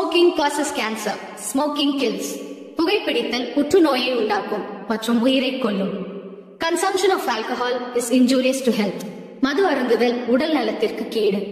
Smoking causes cancer. Smoking kills. புகைப்பிடித்தல் புற்றுநோயை உண்டாக்கும் மற்றும் உயிரை கொல்லும். Consumption of alcohol is injurious to health. மது அருந்துதல் உடல் நலத்திற்கு கேடு.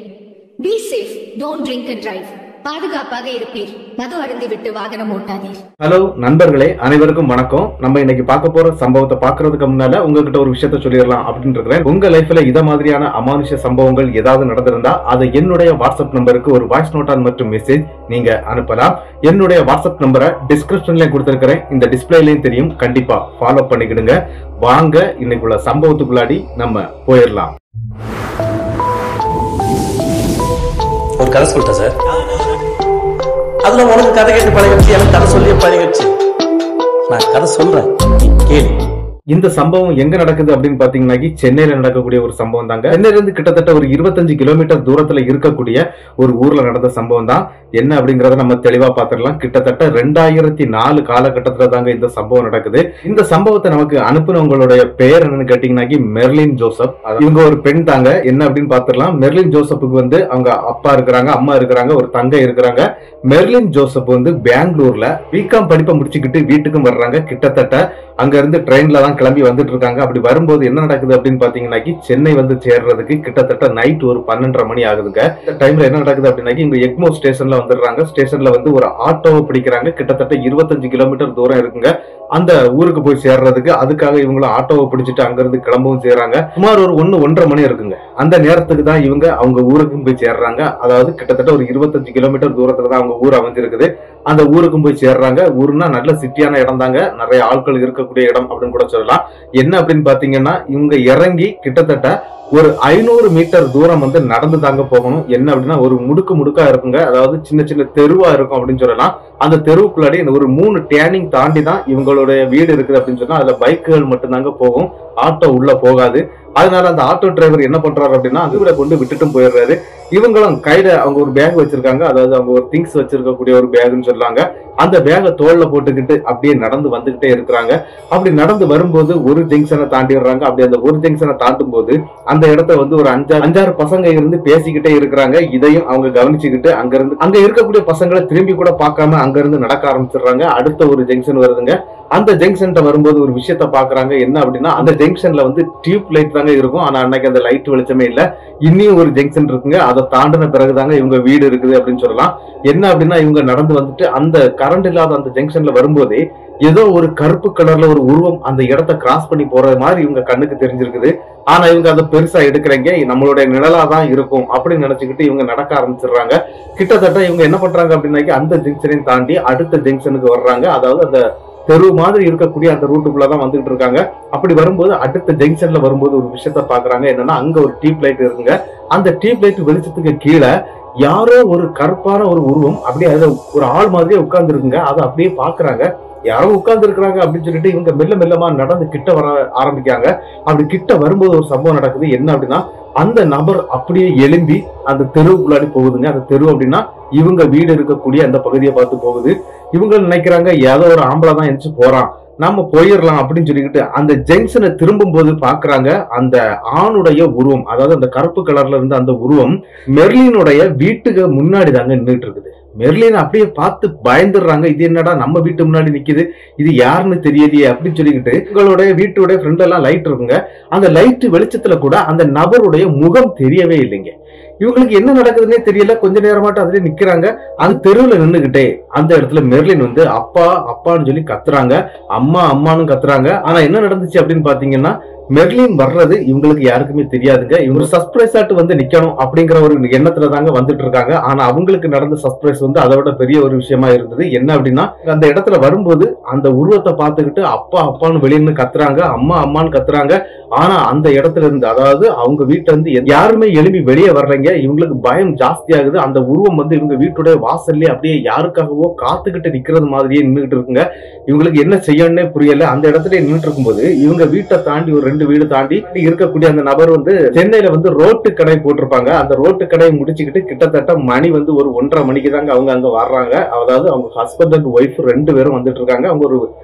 Be safe. Don't drink and drive. பாதுகாப்பாக இருப்பீர். மது அருந்திவிட்டு வாகனம் ஓட்டாதீர். ஹலோ நண்பர்களே, அனைவருக்கும் வணக்கம். நம்ம இன்னைக்கு பார்க்க போற சம்பவத்தை பாக்குறதுக்கு முன்னால உங்ககிட்ட ஒரு விஷயத்த சொல்லிடலாம் அப்படின்னு இருக்கிறேன். உங்க லைஃப்ல இத மாதிரியான அமானுஷ்ய சம்பவங்கள் ஏதாவது நடந்திருந்தா அதை என்னுடைய வாட்ஸ்அப் நம்பருக்கு ஒரு வாய்ஸ் நோட்டா மற்றும் மெசேஜ் நீங்க அனுப்பலாம். என்னுடைய வாட்ஸ்அப் நம்பரை டிஸ்கிரிப்ஷன்லயும் கொடுத்திருக்கிறேன், இந்த டிஸ்பிளேலயும் தெரியும். கண்டிப்பா ஃபாலோ பண்ணிக்கிடுங்க. வாங்க இன்னைக்குள்ள சம்பவத்துக்குள்ளாடி நம்ம போயிடலாம். ஒரு கதை சொல்லிட்டேன் சார். அதுல உனக்கு கதை கேட்டு பழகிடுச்சு, எனக்கு கதை சொல்லிய பழகிடுச்சு. நான் கதை சொல்றேன், நீ கேளு. இந்த சம்பவம் எங்க நடக்குது அப்படின்னு பாத்தீங்கன்னா சென்னையில நடக்கக்கூடிய ஒரு சம்பவம் தாங்க. சென்னையில இருந்து கிட்டத்தட்ட ஒரு 25 கிலோமீட்டர் தூரத்துல இருக்கக்கூடிய ஒரு ஊர்ல நடந்த சம்பவம் தான். என்ன அப்படிங்கறத நம்ம தெளிவா பாத்துடலாம். கிட்டத்தட்ட 2004 காலகட்டத்துல தாங்க இந்த சம்பவம் நடக்குது. இந்த சம்பவத்தை நமக்கு அனுப்புனவங்களுடைய பெயர் என்னன்னு கேட்டீங்கன்னா மெர்லின் ஜோசப். இவங்க ஒரு பெண் தாங்க. என்ன அப்படின்னு பாத்துடலாம். மெர்லின் ஜோசப்புக்கு வந்து அவங்க அப்பா இருக்கிறாங்க, அம்மா இருக்கிறாங்க, ஒரு தங்கை இருக்கிறாங்க. மெர்லின் ஜோசப் வந்து பெங்களூர்ல பிகாம் படிப்பை முடிச்சுக்கிட்டு வீட்டுக்கும் வர்றாங்க. கிட்டத்தட்ட அங்க இருந்து ட்ரெயின்ல தான் கிளம்பி வந்துட்டு இருக்காங்க. அப்படி வரும்போது என்ன நடக்குது அப்படின்னு பாத்தீங்கன்னா சென்னை வந்து சேர்றதுக்கு கிட்டத்தட்ட நைட் ஒரு 12:30 மணி ஆகுதுங்க. இந்த டைம்ல என்ன நடக்குது அப்படின்னா இங்க எக்மோர் ஸ்டேஷன்ல வந்துடுறாங்க. ஸ்டேஷன்ல வந்து ஒரு ஆட்டோவை பிடிக்கிறாங்க. கிட்டத்தட்ட 25 கிலோமீட்டர் தூரம் இருக்குங்க அந்த ஊருக்கு போய் சேர்றதுக்கு. அதுக்காக இவங்களும் ஆட்டோவை பிடிச்சிட்டு அங்க இருந்து கிளம்பவும் செய்யறாங்க. சுமார் ஒரு 1-1:30 மணி இருக்குங்க. அந்த நேரத்துக்கு தான் இவங்க அவங்க ஊருக்கும் போய் சேர்றாங்க. அதாவது கிட்டத்தட்ட ஒரு 25 கிலோமீட்டர் தூரத்துல தான் அவங்க ஊர் அமைஞ்சிருக்குது. அந்த ஊருக்கும் போய் சேர்றாங்க. ஊருன்னா நல்ல சிட்டியான இடம் தாங்க, நிறைய ஆட்கள் இருக்கக்கூடிய இடம் அப்படின்னு கூட சொல்லலாம். என்ன அப்படின்னு பாத்தீங்கன்னா இவங்க இறங்கி கிட்டத்தட்ட ஒரு 500 மீட்டர் தூரம் வந்து நடந்து தாங்க போகணும். என்ன அப்படின்னா ஒரு முடுக்கா இருக்குங்க. அதாவது சின்ன சின்ன தெருவா இருக்கும் அப்படின்னு சொல்லலாம். அந்த தெருவுக்குள்ளாடி ஒரு 3 டேர்னிங் தாண்டி தான் இவங்களுடைய வீடு இருக்குது அப்படின்னு சொன்னா அதுல பைக்குகள் மட்டும்தாங்க போகும், ஆட்டோ உள்ள போகாது. அதனால அந்த ஆட்டோ டிரைவர் என்ன பண்றாரு அப்படின்னா அதுல கொண்டு விட்டுட்டும் போயிடுறாரு. இவங்களும் கையில அவங்க ஒரு பேக் வச்சிருக்காங்க, அதாவது அவங்க ஒரு திங்ஸ் வச்சிருக்கக்கூடிய ஒரு பேக்னு சொல்றாங்க. அந்த பேகை தோல்ல போட்டுக்கிட்டு அப்படியே நடந்து வந்துகிட்டே இருக்கிறாங்க. அப்படி நடந்து வரும்போது ஒரு ஜங்ஷனை தாண்டிடுறாங்க. அப்படி அந்த ஒரு ஜங்ஷனை தாண்டும் போது அந்த இடத்த வந்து ஒரு 5-6 பசங்க இருந்து பேசிக்கிட்டே இருக்கிறாங்க. இதையும் அவங்க கவனிச்சுக்கிட்டு அங்க இருக்கக்கூடிய பசங்களை திரும்பி கூட பார்க்காம அங்க இருந்து நடக்க ஆரம்பிச்சிடுறாங்க. அடுத்த ஒரு ஜங்ஷன் வருதுங்க. அந்த ஜங்ஷன்ல வரும்போது ஒரு விஷயத்த பாக்குறாங்க. என்ன அப்படின்னா அந்த ஜங்ஷன்ல வந்து டியூப் லைட் தாங்க இருக்கும். ஆனா அன்னைக்கு அந்த லைட் வெளிச்சமே இல்ல. இன்னும் ஒரு ஜங்ஷன் இருக்குங்க. அதை தாண்டின பிறகுதாங்க இவங்க வீடு இருக்குது அப்படின்னு சொல்லலாம். என்ன அப்படின்னா இவங்க நடந்து வந்துட்டு அந்த கரண்ட் இல்லாத அந்த ஜங்ஷன்ல வரும்போதே ஏதோ ஒரு கருப்பு கலர்ல ஒரு உருவம் அந்த இடத்த கிராஸ் பண்ணி போறது மாதிரி இவங்க கண்ணுக்கு தெரிஞ்சிருக்குது. ஆனா இவங்க அதை பெருசா எடுக்கிறீங்க, நம்மளுடைய நிழலா தான் இருக்கும் அப்படின்னு நினைச்சுக்கிட்டு இவங்க நடக்க ஆரம்பிச்சிடுறாங்க. கிட்டத்தட்ட இவங்க என்ன பண்றாங்க அப்படின்னாக்கி அந்த ஜங்ஷனையும் தாண்டி அடுத்த ஜங்ஷனுக்கு வர்றாங்க. அதாவது அந்த தெரு மாதிரி இருக்கக்கூடிய அந்த ரூட்டுக்குள்ளதான் வந்துகிட்டு இருக்காங்க. அப்படி வரும்போது அடுத்த ஜங்ஷன்ல வரும்போது ஒரு விஷயத்த பாக்குறாங்க. என்னன்னா அங்க ஒரு டியூப் லைட் இருக்குங்க. அந்த டியூப் லைட் வெளிச்சத்துக்கு கீழே யாரோ ஒரு கருப்பான ஒரு உருவம் அப்படியே அதை ஒரு ஆள் மாதிரியே உட்கார்ந்து இருக்குங்க. அதை அப்படியே பாக்குறாங்க. யாரோ உட்கார்ந்து இருக்கிறாங்க அப்படின்னு சொல்லிட்டு இவங்க மெல்லமா நடந்து கிட்ட வர ஆரம்பிக்காங்க. அப்படி கிட்ட வரும்போது ஒரு சம்பவம் நடக்குது. என்ன அப்படின்னா அந்த நபர் அப்படியே எழும்பி அந்த தெருவுக்குள்ளாடி போகுதுங்க. அந்த தெரு அப்படின்னா இவங்க வீடு இருக்கக்கூடிய அந்த பகுதியை பார்த்து போகுது. இவங்க நினைக்கிறாங்க ஏதோ ஒரு ஆம்பளை தான் எந்திச்சு போறான், நம்ம போயிடலாம் அப்படின்னு சொல்லிக்கிட்டு அந்த ஜங்ஷனை திரும்பும் போது பாக்குறாங்க அந்த ஆணுடைய உருவம், அதாவது அந்த கருப்பு கலர்ல இருந்த அந்த உருவம் மெர்லினுடைய வீட்டுக்கு முன்னாடி தாங்க நின்றுட்டு இருக்குது. மெர்லின் அப்படியே பார்த்து பயந்துடுறாங்க. இது என்னடா நம்ம வீட்டு முன்னாடி நிக்குது, இது யாருன்னு தெரியலையே அப்படின்னு சொல்லிக்கிட்டு உங்களுடைய வீட்டுடைய ஃப்ரெண்ட் எல்லாம் லைட் இருக்குங்க. அந்த லைட் வெளிச்சத்துல கூட அந்த நபருடைய முகம் தெரியவே இல்லைங்க. இவங்களுக்கு என்ன நடக்குதுன்னே தெரியல. கொஞ்ச நேரமாட்டும் அதுல நிக்கிறாங்க. அந்த தெருவுல நின்னுகிட்டே அந்த இடத்துல மெர்லின் வந்து அப்பா அப்பான்னு சொல்லி கத்துறாங்க, அம்மா அம்மான்னு கத்துறாங்க. ஆனா என்ன நடந்துச்சு அப்படின்னு பாத்தீங்கன்னா மெர்லின் வர்றது இவங்களுக்கு யாருக்குமே தெரியாதுங்க. இவங்க சர்ப்ரைஸாட்டு வந்து நிக்கணும் அப்படிங்கிற ஒரு எண்ணத்துல தாங்க வந்துட்டு இருக்காங்க. ஆனா அவங்களுக்கு நடந்த சர்ப்ரைஸ் வந்து அதை விட பெரிய ஒரு விஷயமா இருந்தது. என்ன அப்படின்னா அந்த இடத்துல வரும்போது அந்த உருவத்தை பார்த்துக்கிட்டு அப்பா அப்பான்னு வெளியின்னு கத்துறாங்க, அம்மா அம்மான்னு கத்துறாங்க. ஆனா அந்த இடத்துல இருந்து, அதாவது அவங்க வீட்டுல இருந்து யாருமே எழுப்பி வெளியே வர்றீங்க. இவங்களுக்கு பயம் ஜாஸ்தி ஆகுது. அந்த உருவம் வந்து இவங்க வீட்டுடைய வாசல்லே அப்படியே யாருக்காகவோ காத்துக்கிட்டு நிக்கிறது மாதிரியே நின்றுகிட்டு இருக்குங்க. இவங்களுக்கு என்ன செய்யணும்னே புரியல. அந்த இடத்துல நின்றுட்டு இருக்கும்போது இவங்க வீட்டை தாண்டி ஒரு 2 வீடு தாண்டி இருக்கக்கூடிய அந்த நபர் வந்து சென்னையில வந்து ரோட்டு கடை போட்டிருப்பாங்க. அந்த ரோட்டு கடையை முடிச்சுக்கிட்டு கிட்டத்தட்ட மணி வந்து ஒரு 1:30 மணிக்கு தாங்க அவங்க அங்க வர்றாங்க. அதாவது அவங்க ஹஸ்பண்ட் அண்ட் ஒய்ஃப் 2 பேரும் வந்துட்டு இருக்காங்க. அவங்க ஒரு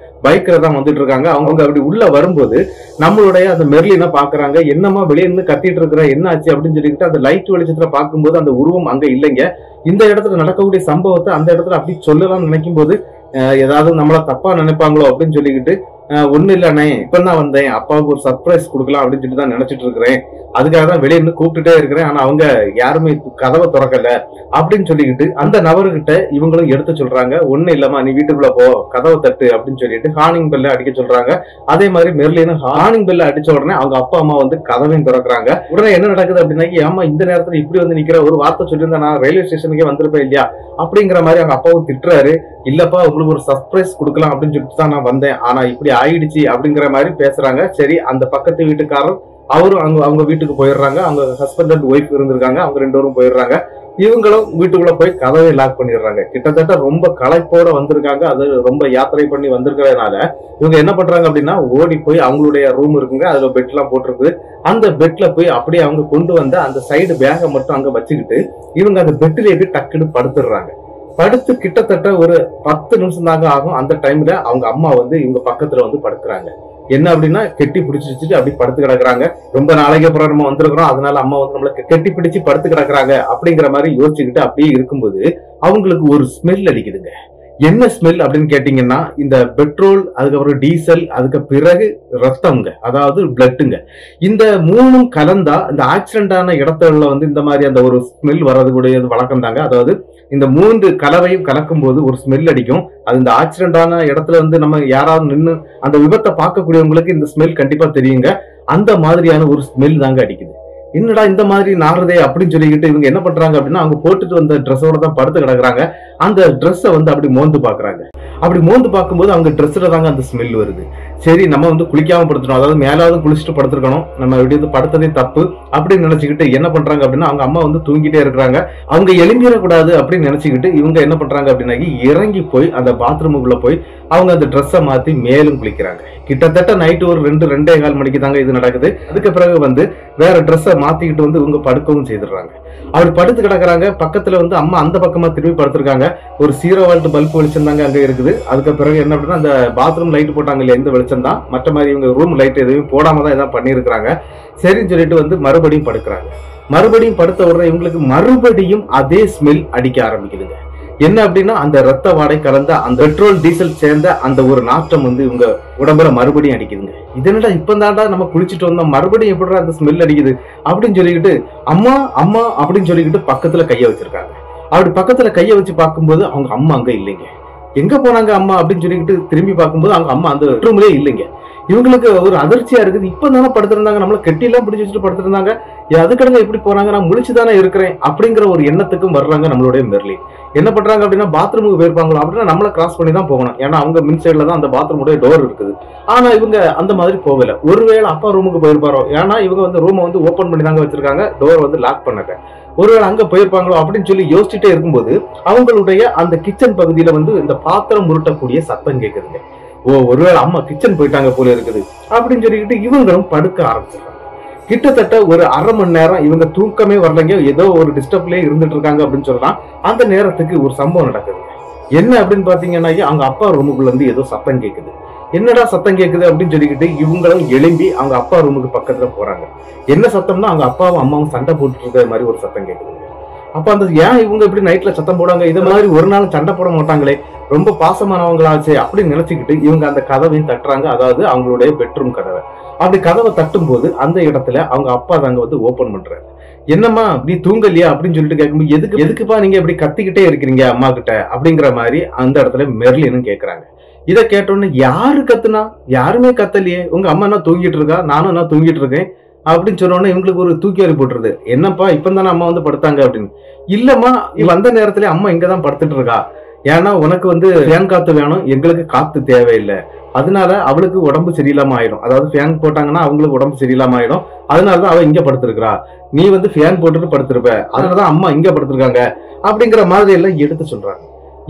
பைக்ல தான் வந்துட்டு இருக்காங்க. அவங்க அப்படி உள்ள வரும்போது நம்மளுடைய அந்த மெர்லினை பாக்குறாங்க. என்னமா வெளியே இருந்து கத்திட்டு இருக்கிற, என்ன ஆச்சு அப்படின்னு சொல்லிட்டு அந்த லைட் வெளிச்சத்துல பார்க்கும்போது அந்த உருவம் அங்க இல்லைங்க. இந்த இடத்துல நடக்கக்கூடிய சம்பவத்தை அந்த இடத்துல அப்படி சொல்லலாம்னு நினைக்கும் போது ஏதாவது நம்மள தப்பா நினைப்பாங்களோ அப்படின்னு சொல்லிக்கிட்டு ஒண்ணு இல்லண்ணே, இப்பதான் வந்தேன், அப்பாவுக்கு ஒரு சர்ப்ரைஸ் கொடுக்கலாம் அப்படின்னு சொல்லி தான் நினைச்சிட்டு இருக்கிறேன், அதுக்காக தான் வெளியே இருந்து கூப்பிட்டுட்டே இருக்கிறேன், ஆனா அவங்க யாருமே கதவை திறக்கல அப்படின்னு சொல்லிக்கிட்டு அந்த நபர்கிட்ட இவங்களும் எடுத்து சொல்றாங்க. ஒண்ணு இல்லம்மா, நீ வீட்டுக்குள்ள போ, கதவை தட்டு அப்படின்னு சொல்லிட்டு ஹார்னிங் பெல்ல அடிக்க சொல்றாங்க. அதே மாதிரி மெர்லினும் ஹார்னிங் பெல்ல அடிச்ச உடனே அவங்க அப்பா அம்மா வந்து கதவையும் திறக்கிறாங்க. உடனே என்ன நடக்குது அப்படின்னா, ஏமா இந்த நேரத்துல இப்படி வந்து நிக்கிற, ஒரு வார்த்தை சொல்லியிருந்தா நான் ரயில்வே ஸ்டேஷனுக்கே வந்திருப்பேன் இல்லையா அப்படிங்கிற மாதிரி அவங்க அப்பாவும் திட்டுறாரு. இல்லப்பா, உங்களுக்கு ஒரு சர்ப்ரைஸ் கொடுக்கலாம் அப்படின்னு சொல்லிட்டு தான் நான் வந்தேன், ஆனா இப்படி ஆயிடுச்சு அப்படிங்கிற மாதிரி பேசுறாங்க. சரி, அந்த பக்கத்து வீட்டுக்காரர் அவரும் அவங்க வீட்டுக்கு போயிடுறாங்க. அவங்க ஹஸ்பண்ட் அண்ட் ஒய்ஃப் இருந்திருக்காங்க, அவங்க 2 பேரும் போயிடுறாங்க. இவங்களும் வீட்டுக்குள்ள போய் கதவை லாக் பண்ணிடுறாங்க. கிட்டத்தட்ட ரொம்ப களைப்போட வந்திருக்காங்க. அது ரொம்ப யாத்திரை பண்ணி வந்திருக்கிறதுனால இவங்க என்ன பண்றாங்க அப்படின்னா, ஓடி போய் அவங்களுடைய ரூம் இருக்குங்க, அதுல பெட் எல்லாம் போட்டிருக்கு. அந்த பெட்ல போய் அப்படியே அவங்க கொண்டு வந்த அந்த சைடு பேகை மட்டும் அங்க வச்சுக்கிட்டு இவங்க அந்த பெட்லேயே டக்குன்னு படுத்துடுறாங்க. படுத்து கிட்டத்தட்ட ஒரு 10 நிமிஷம் தாங்க ஆகும். அந்த டைம்ல அவங்க அம்மா வந்து இவங்க பக்கத்துல வந்து படுக்கிறாங்க. என்ன அப்படின்னா, கெட்டி பிடிச்சு வச்சுட்டு அப்படி படுத்து கிடக்குறாங்க. ரொம்ப நாளைக்கு அப்புறம் நம்ம வந்திருக்கிறோம், அதனால அம்மா வந்து நம்மள கெட்டி பிடிச்சு படுத்து கிடக்குறாங்க அப்படிங்கிற மாதிரி யோசிச்சுக்கிட்டு அப்படியே இருக்கும்போது அவங்களுக்கு ஒரு ஸ்மெல் அடிக்குதுங்க. என்ன ஸ்மெல் அப்படின்னு கேட்டீங்கன்னா, இந்த பெட்ரோல், அதுக்கப்புறம் டீசல், அதுக்கு பிறகு ரத்தம்ங்க, அதாவது பிளட்டுங்க. இந்த 3ம் கலந்தா இந்த ஆக்சிடென்ட் ஆன இடத்துல வந்து இந்த மாதிரி அந்த ஒரு ஸ்மெல் வர்றதுடைய வழக்கம் தாங்க. அதாவது இந்த 3 கலவையும் கலக்கும் போது ஒரு ஸ்மெல் அடிக்கும். அது இந்த ஆக்சிடென்ட் ஆன இடத்துல வந்து நம்ம யாராவது நின்று அந்த விபத்தை பார்க்கக்கூடியவங்களுக்கு இந்த ஸ்மெல் கண்டிப்பா தெரியுங்க. அந்த மாதிரியான ஒரு ஸ்மெல் தாங்க அடிக்குது. என்னடா இந்த மாதிரி நாடுறதே அப்படின்னு சொல்லிக்கிட்டு இவங்க என்ன பண்றாங்க அப்படின்னா, அவங்க போட்டுட்டு வந்த ட்ரெஸ்ஸோட தான் படுத்து கிடக்குறாங்க. அந்த ட்ரெஸ்ஸை வந்து அப்படி மோந்து பாக்குறாங்க. அப்படி மோந்து பார்க்கும்போது அவங்க ட்ரெஸ்ல தாங்க அந்த ஸ்மெல் வருது. சரி, நம்ம வந்து குளிக்காம படுத்துறோம், அதாவது மேலாவது குளிச்சுட்டு படுத்துருக்கணும், நம்ம இப்படி வந்து படுத்ததே தப்பு அப்படின்னு நினைச்சுக்கிட்டு என்ன பண்றாங்க அப்படின்னா, அவங்க அம்மா வந்து தூங்கிட்டே இருக்கிறாங்க. அவங்க எழும்பிடக்கூடாது அப்படின்னு நினைச்சுக்கிட்டு இவங்க என்ன பண்றாங்க அப்படின்னா, இறங்கி போய் அந்த பாத்ரூமுக்குள்ள போய் அவங்க அந்த ட்ரெஸ்ஸை மாத்தி மேலும் குளிக்கிறாங்க. கிட்டத்தட்ட நைட்டு ஒரு 2-2:15 மணிக்கு தாங்க இது நடக்குது. அதுக்கு பிறகு வந்து வேற ட்ரெஸ்ஸை மாத்திக்கிட்டு வந்து இவங்க படுக்கவும் செய்திடுறாங்க. அப்படி படுத்து கிடக்குறாங்க. பக்கத்துல வந்து அம்மா அந்த பக்கமா திரும்பி படுத்திருக்காங்க. ஒரு 0 வால்ட் பல்ப் வெளிச்சம் தாங்க அங்க இருக்குது. அதுக்கு பிறகு என்ன அப்படின்னா, அந்த பாத்ரூம் லைட் போட்டாங்க இல்லையா, இந்த வெளிச்சம் தான், மற்ற மாதிரி இவங்க ரூம் லைட் எதுவும் போடாம தான் இதான் பண்ணியிருக்கிறாங்க. சரின்னு சொல்லிட்டு வந்து மறுபடியும் படுக்கிறாங்க. மறுபடியும் படுத்த உடனே இவங்களுக்கு மறுபடியும் அதே ஸ்மெல் அடிக்க ஆரம்பிக்குதுங்க. என்ன அப்படின்னா, அந்த ரத்த வாடை கலந்த அந்த பெட்ரோல் டீசல் சேர்ந்த அந்த ஒரு நாற்றம் வந்து இவங்க உடம்புல மறுபடியும் அடிக்குதுங்க. இதனடா இப்பதான்டா நம்ம குளிச்சுட்டு வந்தோம், மறுபடியும் எப்படி அந்த ஸ்மெல் அடிக்குது அப்படின்னு சொல்லிக்கிட்டு அம்மா அம்மா அப்படின்னு சொல்லிக்கிட்டு பக்கத்துல கைய வச்சிருக்காங்க. அப்படி பக்கத்துல கைய வச்சு பார்க்கும்போது அவங்க அம்மா அங்க இல்லைங்க. எங்க போனாங்க அம்மா அப்படின்னு சொல்லிக்கிட்டு திரும்பி பார்க்கும்போது அவங்க அம்மா அந்த ரூம்லயே இல்லைங்க. இவங்களுக்கு ஒரு அதிர்ச்சியா இருக்குது. இப்பதானே படுத்திருந்தாங்க, நம்மள கெட்டி எல்லாம் பிடிச்சி வச்சுட்டு படுத்திருந்தாங்க, அதுக்கடங்க எப்படி போறாங்க, நான் முழிச்சுதானே இருக்கிறேன் அப்படிங்கிற ஒரு எண்ணத்துக்கும் வர்றாங்க நம்மளுடைய மெர்லின். என்ன பண்றாங்க அப்படின்னா, பாத்ரூமுக்கு போயிருப்பாங்களோ அப்படின்னா நம்மள கிராஸ் பண்ணி தான் போகணும். ஏன்னா அவங்க மின் சைட்ல தான் அந்த பாத்ரூமுடைய டோர் இருக்குது. ஆனா இவங்க அந்த மாதிரி போகல. ஒருவேளை அப்பா ரூமுக்கு போயிருப்பாரோ, ஏன்னா இவங்க வந்து ரூமை வந்து ஓபன் பண்ணி தாங்க வச்சிருக்காங்க, டோர் வந்து லாக் பண்ணாங்க. ஒருவேளை அங்க போயிருப்பாங்களோ அப்படின்னு சொல்லி யோசிச்சுட்டே இருக்கும்போது அவங்களுடைய அந்த கிச்சன் பகுதியில வந்து இந்த பாத்திரம் உருட்டக்கூடிய சத்தம் கேட்குதுங்க. ஒருவேளை அம்மா கிச்சன் போயிட்டாங்க போல இருக்குது அப்படின்னு சொல்லிக்கிட்டு இவங்களும் படுக்க ஆரம்பிச்சிருக்காங்க. கிட்டத்தட்ட ஒரு 1/2 மணி நேரம் இவங்க தூக்கமே வரலைங்க, ஏதோ ஒரு டிஸ்டர்ப்லயே இருந்துட்டு இருக்காங்க அப்படின்னு சொல்லலாம். அந்த நேரத்துக்கு ஒரு சம்பவம் நடக்குது. என்ன அப்படின்னு பாத்தீங்கன்னா, அவங்க அப்பா ரூமுக்குள்ள இருந்து ஏதோ சத்தம் கேட்குது. என்னடா சத்தம் கேட்குது அப்படின்னு சொல்லிக்கிட்டு இவங்களும் எழும்பி அவங்க அப்பா ரூமுக்கு பக்கத்துல போறாங்க. என்ன சத்தம்னா, அவங்க அப்பாவும் அம்மாவும் சண்டை போட்டுட்டு இருக்கிற மாதிரி ஒரு சத்தம் கேட்குது. அப்ப அந்த ஏன் இவங்க இப்படி நைட்ல சத்தம் போடுவாங்க, இது மாதிரி ஒரு நாள் சண்டை போட மாட்டாங்களே, ரொம்ப பாசமானவங்களாச்சே அப்படின்னு நினைச்சுக்கிட்டு இவங்க அந்த கதவையும் தட்டுறாங்க. அதாவது அவங்களுடைய பெட்ரூம் கதவை. அப்படி கதவை தட்டும் போது அந்த இடத்துல அவங்க அப்பா தாங்க வந்து ஓபன் பண்றாரு. என்னம்மா நீ தூங்கலையா அப்படின்னு சொல்லிட்டு கேட்கும்போது, எதுக்குப்பா நீங்க இப்படி கத்திக்கிட்டே இருக்கிறீங்க அம்மா கிட்ட அப்படிங்கிற மாதிரி அந்த இடத்துல மெர்லினும் கேட்கறாங்க. இதை கேட்டோன்னு, யாரு கத்துனா, யாருமே கத்தலையே, உங்க அம்மா என்ன தூங்கிட்டு இருக்கா, நானும் என்ன தூங்கிட்டு இருக்கேன் அப்படின்னு சொன்னோன்னே இவங்களுக்கு ஒரு தூக்கி வரி போட்டுருது. என்னப்பா இப்பதானே அம்மா வந்து படுத்தாங்க அப்படின்னு. இல்லம்மா, வந்த நேரத்துல அம்மா இங்கதான் படுத்துட்டு இருக்கா, ஏன்னா உனக்கு வந்து ஃபேன் காத்து வேணும், எங்களுக்கு காத்து தேவையில்லை, அதனால அவளுக்கு உடம்பு சரியில்லாம ஆயிடும், அதாவது ஃபேன் போட்டாங்கன்னா அவங்களுக்கு உடம்பு சரியில்லாம ஆயிடும், அதனாலதான் அவ இங்க படுத்திருக்கிறா, நீ வந்து ஃபேன் போட்டுட்டு படுத்திருப்ப, அதனாலதான் அம்மா இங்க படுத்திருக்காங்க அப்படிங்கிற மாதிரி எல்லாம் எடுத்து சொல்றாங்க.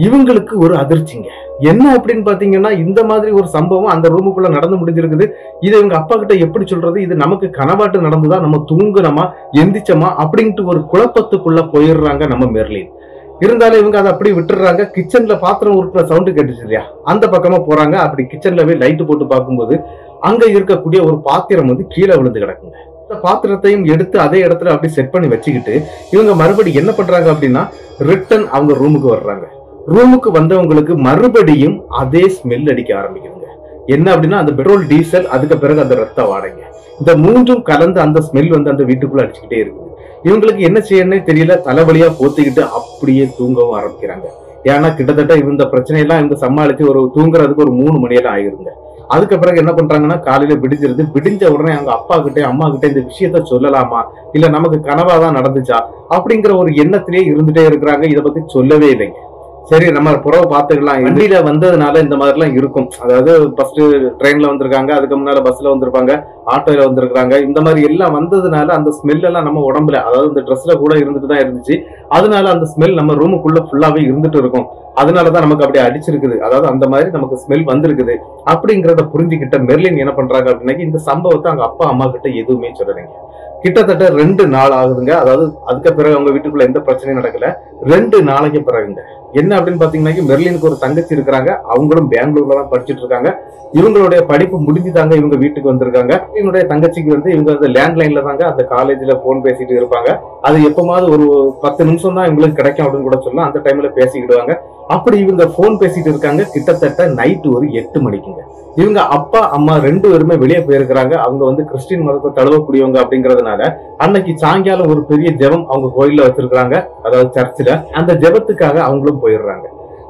இவங்களுக்கு ஒரு அதிர்ச்சிங்க. என்ன அப்படின்னு பாத்தீங்கன்னா இந்த மாதிரி ஒரு சம்பவம் அந்த ரூமுக்குள்ள நடந்து முடிஞ்சிருக்குது. இது இவங்க அப்பா கிட்ட எப்படி சொல்றது, இது நமக்கு கனவாட்டு நடந்துதா, நம்ம தூங்குனமா எந்திரிச்சோமா அப்படின்ட்டு ஒரு குழப்பத்துக்குள்ள போயிடுறாங்க நம்ம மெர்லின். இருந்தாலும் இவங்க அதை அப்படி விட்டுறாங்க. கிச்சன்ல பாத்திரம் உருட்டுற சவுண்டு கேட்டுச்சு இல்லையா, அந்த பக்கமா போறாங்க. அப்படி கிச்சன்ல போய் லைட்டு போட்டு பார்க்கும்போது அங்க இருக்கக்கூடிய ஒரு பாத்திரம் வந்து கீழே விழுந்து கிடக்குங்க. அந்த பாத்திரத்தையும் எடுத்து அதே இடத்துல அப்படி செட் பண்ணி வச்சுக்கிட்டு இவங்க மறுபடியும் என்ன பண்றாங்க அப்படின்னா ரிட்டர்ன் அவங்க ரூமுக்கு வர்றாங்க. ரூமுக்கு வந்தவங்களுக்கு மறுபடியும் அதே ஸ்மெல் அடிக்க ஆரம்பிக்குதுங்க. என்ன அப்படின்னா அந்த பெட்ரோல், டீசல், அதுக்கு பிறகு அந்த ரத்த வாடைங்க. இந்த மூன்றும் கலந்து அந்த ஸ்மெல் வந்து அந்த வீட்டுக்குள்ள அடிச்சுக்கிட்டே இருக்குது. இவங்களுக்கு என்ன செய்யணும்னே தெரியல. தலைவலியா போத்திக்கிட்டு அப்படியே தூங்கவும் ஆரம்பிக்கிறாங்க. ஏன்னா கிட்டத்தட்ட இந்த பிரச்சனையெல்லாம் இவங்க சமாளிச்சு ஒரு தூங்குறதுக்கு ஒரு 3 மணியெல்லாம் ஆயிருங்க. அதுக்கு பிறகு என்ன பண்றாங்கன்னா காலையில விடிஞ்சிருது. விடிஞ்ச உடனே அவங்க அப்பா கிட்ட அம்மா கிட்ட இந்த விஷயத்த சொல்லலாமா, இல்ல நமக்கு கனவாதான் நடந்துச்சா அப்படிங்கிற ஒரு எண்ணத்திலேயே இருந்துட்டே இருக்கிறாங்க. இதை பத்தி சொல்லவே இல்லைங்க. சரி நம்ம புறவை பார்த்துக்கலாம், வண்டியில வந்ததுனால இந்த மாதிரி எல்லாம் இருக்கும். அதாவது ஃபர்ஸ்ட் ட்ரெயின்ல வந்திருக்காங்க, அதுக்கு முன்னால பஸ்ல வந்திருப்பாங்க, ஆட்டோல வந்திருக்காங்க. இந்த மாதிரி எல்லாம் வந்ததுனால அந்த ஸ்மெல் எல்லாம் நம்ம உடம்புல, அதாவது இந்த ட்ரெஸ்ல கூட இருந்துட்டு தான் இருந்துச்சு. அதனால அந்த ஸ்மெல் நம்ம ரூமுக்குள்ள ஃபுல்லாவே இருந்துட்டு இருக்கும். அதனாலதான் நமக்கு அப்படியே அடிச்சிருக்குது. அதாவது அந்த மாதிரி நமக்கு ஸ்மெல் வந்திருக்குது அப்படிங்கறத புரிஞ்சுக்கிட்ட மெர்லின் என்ன பண்றாங்க அப்படின்னா இந்த சம்பவத்தை அவங்க அப்பா அம்மா கிட்ட எதுவுமே சொல்லலைங்க. கிட்டத்தட்ட 2 நாள் ஆகுதுங்க. அதாவது அதுக்கு பிறகு அவங்க வீட்டுக்குள்ள எந்த பிரச்சனையும் நடக்கல. 2 நாளைக்கு பிறகுங்க என்ன அப்படின்னு பாத்தீங்கன்னா மெர்லினுக்கு ஒரு தங்கச்சி இருக்கிறாங்க. அவங்களும் பெங்களூர்ல தான் படிச்சுட்டு இருக்காங்க. இவங்களுடைய படிப்பு முடிஞ்சுதாங்க இவங்க வீட்டுக்கு வந்திருக்காங்க. என்னுடைய தங்கச்சிக்கு வந்து இவங்க வந்து லேண்ட்லைன்ல தாங்க அந்த காலேஜ்ல போன் பேசிட்டு இருப்பாங்க. அது எப்பமாவது ஒரு 10 நிமிஷம் தான் இவங்களுக்கு கிடைக்கும் அப்படின்னு கூட சொல்லலாம். அந்த டைம்ல பேசிக்கிடுவாங்க. அப்படி இவங்க போன் பேசிட்டு இருக்காங்க. கிட்டத்தட்ட நைட்டு ஒரு 8 மணிக்குங்க. இவங்க அப்பா அம்மா 2 பேருமே வெளியே போயிருக்கிறாங்க. அவங்க வந்து கிறிஸ்டின் மதத்தை தழுவக்கூடியவங்க அப்படிங்கறதுனால அன்னைக்கு சாயங்காலம் ஒரு பெரிய ஜெபம் அவங்க கோயில்ல வச்சிருக்காங்க, அதாவது சர்ச்சில். அந்த ஜெபத்துக்காக அவங்களும் போயிடுறாங்க.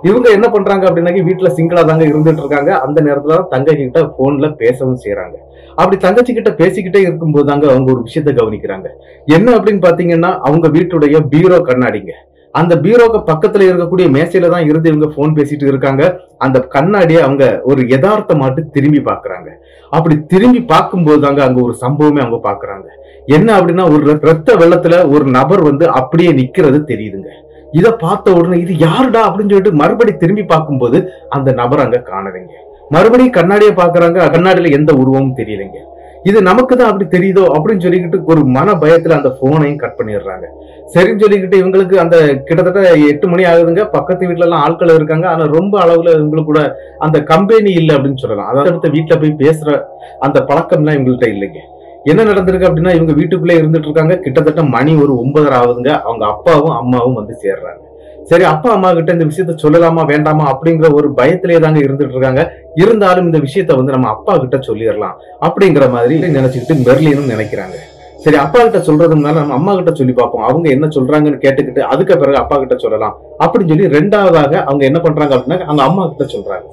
இவங்க என்ன பண்றாங்க அப்படின்னா வீட்டுல சிங்கிளா தாங்க இருந்துட்டு இருக்காங்க. அந்த நேரத்துல தங்கச்சி கிட்ட போன்ல பேசவும் செய்யறாங்க. அப்படி தங்கச்சி கிட்ட பேசிக்கிட்டே இருக்கும்போது தாங்க அவங்க ஒரு விஷயத்த கவனிக்கிறாங்க. என்ன அப்படின்னு பாத்தீங்கன்னா அவங்க வீட்டுடைய பீரோ கண்ணாடிங்க. அந்த பீரோக்கு பக்கத்துல இருக்கக்கூடிய மேசையில தான் இருந்து இவங்க போன் பேசிட்டு இருக்காங்க. அந்த கண்ணாடியை அவங்க ஒரு யதார்த்தமாட்டு திரும்பி பாக்குறாங்க. அப்படி திரும்பி பார்க்கும்போது தாங்க அங்க ஒரு சம்பவமே அவங்க பாக்குறாங்க. என்ன அப்படின்னா ஒரு ரத்த வெள்ளத்துல ஒரு நபர் வந்து அப்படியே நிக்கிறது தெரியுதுங்க. இதை பார்த்த உடனே இது யாருடா அப்படின்னு சொல்லிட்டு மறுபடி திரும்பி பார்க்கும்போது அந்த நபர் அங்க காணலைங்க. மறுபடியும் கண்ணாடியை பாக்குறாங்க. கண்ணாடியில எந்த உருவமும் தெரியலைங்க. இது நமக்கு தான் அப்படி தெரியுதோ அப்படின்னு சொல்லிக்கிட்டு ஒரு மன பயத்துல அந்த போனையும் கட் பண்ணிடுறாங்க. சரின்னு சொல்லிக்கிட்டு இவங்களுக்கு அந்த கிட்டத்தட்ட 8 மணி ஆகுதுங்க. பக்கத்து வீட்டுல எல்லாம் ஆட்கள் இருக்காங்க. ஆனா ரொம்ப அளவுல இவங்களுக்கு கூட அந்த கம்பெனி இல்லை அப்படின்னு சொல்லலாம். அதாவது அடுத்த வீட்டுல போய் பேசுற அந்த பழக்கம்லாம் இவங்கள்ட்ட இல்லைங்க. என்ன நடந்திருக்கு அப்படின்னா இவங்க வீட்டுக்குள்ளே இருந்துட்டு இருக்காங்க. கிட்டத்தட்ட மணி ஒரு 9:30 ஆகுதுங்க. அவங்க அப்பாவும் அம்மாவும் வந்து சேர்றாங்க. சரி அப்பா அம்மா கிட்ட இந்த விஷயத்த சொல்லலாமா வேண்டாமா அப்படிங்கிற ஒரு பயத்திலே தாங்க இருந்துட்டு இருக்காங்க. இருந்தாலும் இந்த விஷயத்த வந்து நம்ம அப்பா கிட்ட சொல்லிடலாம் அப்படிங்கிற மாதிரி நினைச்சுக்கிட்டு மெர்லினும் நினைக்கிறாங்க. சரி அப்பா கிட்ட சொல்றதுனால நம்ம அம்மா கிட்ட சொல்லி பார்ப்போம், அவங்க என்ன சொல்றாங்கன்னு கேட்டுக்கிட்டு அதுக்கு பிறகு அப்பா கிட்ட சொல்லலாம் அப்படின்னு சொல்லி 2வதாக அவங்க என்ன பண்றாங்க அப்படின்னா அவங்க அம்மா கிட்ட சொல்றாங்க.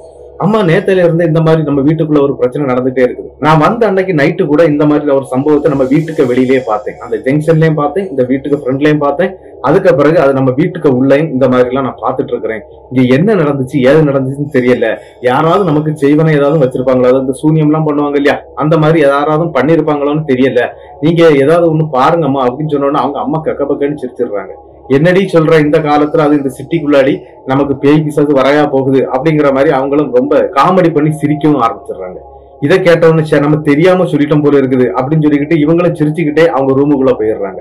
அம்மா நேத்துல இருந்து இந்த மாதிரி நம்ம வீட்டுக்குள்ள ஒரு பிரச்சனை நடந்துட்டே இருக்குது. நான் வந்த அன்னைக்கு நைட்டு கூட இந்த மாதிரி ஒரு சம்பவத்தை நம்ம வீட்டுக்கு வெளியிலேயே பார்த்தேன். அந்த ஜங்ஷன்லயும் பார்த்தேன், இந்த வீட்டுக்கு ஃப்ரண்ட்லயும் பார்த்தேன். அதுக்கு பிறகு அது நம்ம வீட்டுக்கு உள்ளேயும் இந்த மாதிரி எல்லாம் நான் பார்த்துட்டு இருக்கிறேன். இங்க என்ன நடந்துச்சு ஏது நடந்துச்சுன்னு தெரியல. யாராவது நமக்கு செய்வனை ஏதாவது வச்சிருப்பாங்களா, அதாவது இந்த சூனியம் எல்லாம் பண்ணுவாங்க இல்லையா, அந்த மாதிரி யாராவது பண்ணிருப்பாங்களோன்னு தெரியல. நீங்க ஏதாவது ஒண்ணு பாருங்கம்மா அப்படின்னு சொன்னோன்னா அவங்க அம்மா கக்க பக்கன்னு சிரிச்சிடுறாங்க. என்னடி சொல்ற, இந்த காலத்துல அது இந்த சிட்டிக்குள்ளாடி நமக்கு பேய் பிசாசு வரையா போகுது அப்படிங்கிற மாதிரி அவங்களும் ரொம்ப காமெடி பண்ணி சிரிக்கவும் ஆரம்பிச்சிடுறாங்க. இதை கேட்டவொன்னு நம்ம தெரியாம சொல்லிட்டோம் போல இருக்குது அப்படின்னு சொல்லிக்கிட்டு இவங்களும் சிரிச்சுக்கிட்டே அவங்க ரூமுக்குள்ள போயிடுறாங்க.